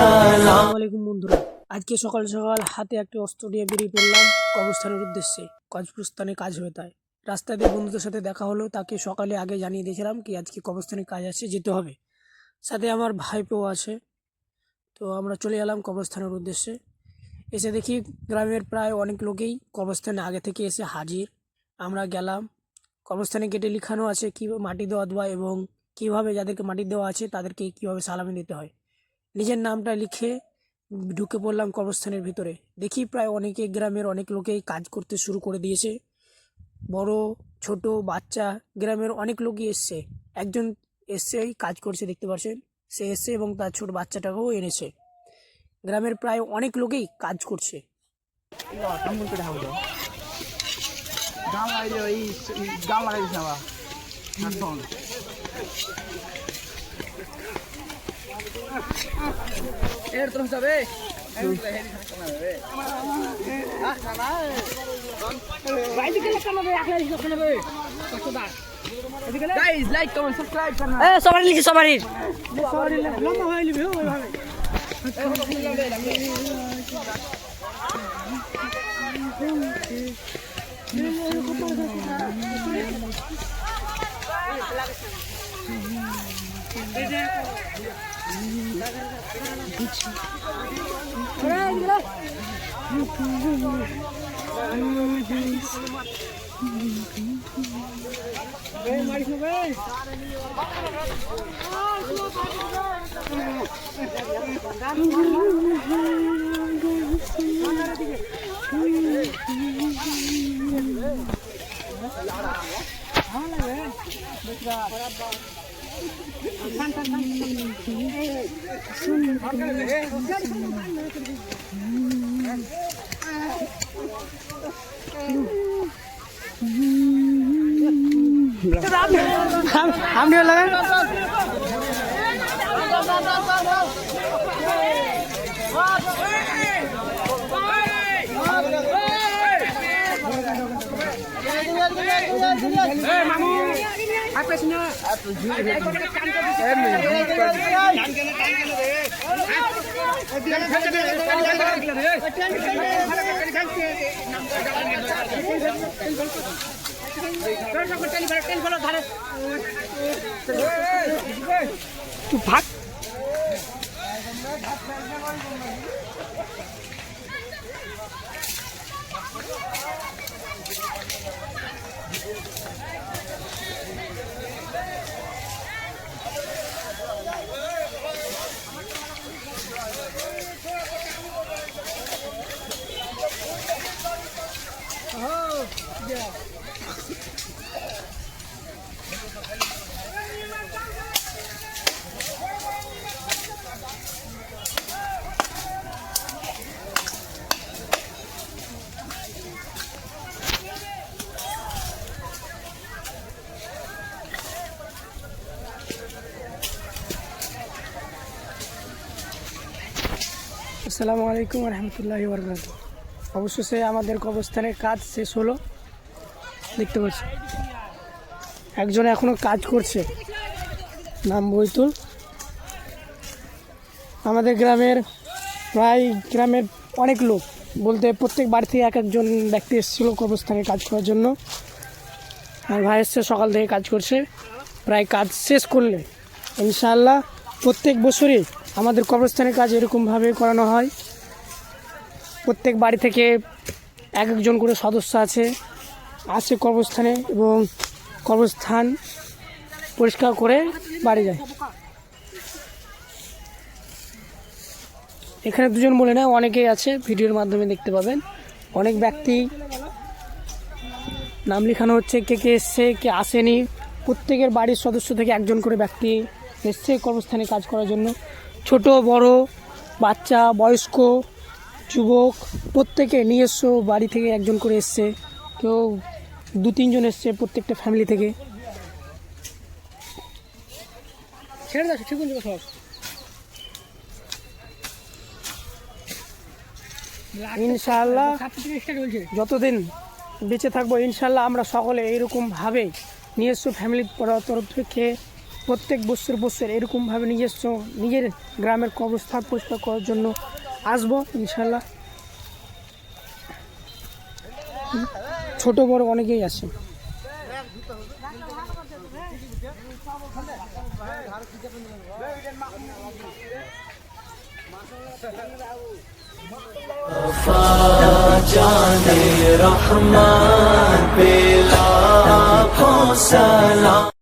আসসালামাইকুম বন্ধুরা, আজকে সকাল সকাল হাতে একটি অস্ত্র নিয়ে বেরিয়ে পড়লাম কবরস্থানের উদ্দেশ্যে। কবরস্থানে কাজ হয়ে তাই রাস্তায় দিয়ে বন্ধুদের সাথে দেখা হলো। তাকে সকালে আগে জানিয়ে দিয়েছিলাম কি আজকে কবরস্থানে কাজ আছে, যেতে হবে। সাথে আমার ভাইপো আছে। তো আমরা চলে এলাম কবরস্থানের উদ্দেশ্যে। এসে দেখি গ্রামের প্রায় অনেক লোকেই কবরস্থানে আগে থেকে এসে হাজির। আমরা গেলাম, কবরস্থানে গেটে লিখানো আছে কি মাটি দেওয়া এবং কিভাবে যাদেরকে মাটি দেওয়া আছে তাদেরকে কিভাবে সালামি দিতে হয়। নিজের নামটা লিখে ঢুকে পড়লাম কবরস্থানের ভিতরে। দেখি প্রায় অনেকে গ্রামের অনেক লোকেই কাজ করতে শুরু করে দিয়েছে, বড় ছোট বাচ্চা, গ্রামের অনেক লোকই এসছে। একজন এসছেই কাজ করছে, দেখতে পাচ্ছেন, সে এসছে এবং তার ছোট বাচ্চাটাকেও এনেছে। গ্রামের প্রায় অনেক লোকেই কাজ করছে। हम नहीं लगा मामू apa sini? तू भाग আসসালামু আলাইকুম রহমতুল্লাহি বরকাতুহু। অবশেষে আমাদের কবরস্থানের কাজ শেষ হলো, দেখতে পাচ্ছি। একজন এখনো কাজ করছে, নাম বৈতুল। আমাদের গ্রামের অনেক লোক বলতে প্রত্যেক বাড়ি থেকে এক একজন ব্যক্তি এসেছিলো কবরস্থানে কাজ করার জন্য। আর ভাই এসছে, সকাল থেকে কাজ করছে। প্রায় কাজ শেষ করলে ইনশাআল্লাহ প্রত্যেক বছরই আমাদের কবরস্থানের কাজ এরকমভাবে করানো হয়। প্রত্যেক বাড়ি থেকে এক একজন করে সদস্য আসে কবরস্থানে এবং কবরস্থান পরিষ্কার করে বাড়ি যায়। এখানে দুজন বলে না, অনেকেই আছে, ভিডিওর মাধ্যমে দেখতে পাবেন। অনেক ব্যক্তি নাম লেখানো হচ্ছে, কে কে এসছে কে আসেনি। প্রত্যেকের বাড়ির সদস্য থেকে একজন করে ব্যক্তি এসছে কবরস্থানে কাজ করার জন্য। ছোট বড় বাচ্চা বয়স্ক যুবক প্রত্যেকে নিজস্ব বাড়ি থেকে একজন করে এসছে, কেউ দু তিনজন এসছে প্রত্যেকটা ফ্যামিলি থেকে। ছেড়ে দাও, ঠিক বলছো সব। ইনশাআল্লাহ যতদিন বেঁচে থাকবো ইনশাআল্লাহ আমরা সকলে এইরকমভাবে নিজস্ব ফ্যামিলির তরফ থেকে প্রত্যেক বছর এরকমভাবে নিজের গ্রামের কবরস্থান পরিষ্কার করার জন্য আসবো ইনশাল্লাহ। ছোট বড় অনেকেই আছে। जाने रहमान पे लाखों सलाम।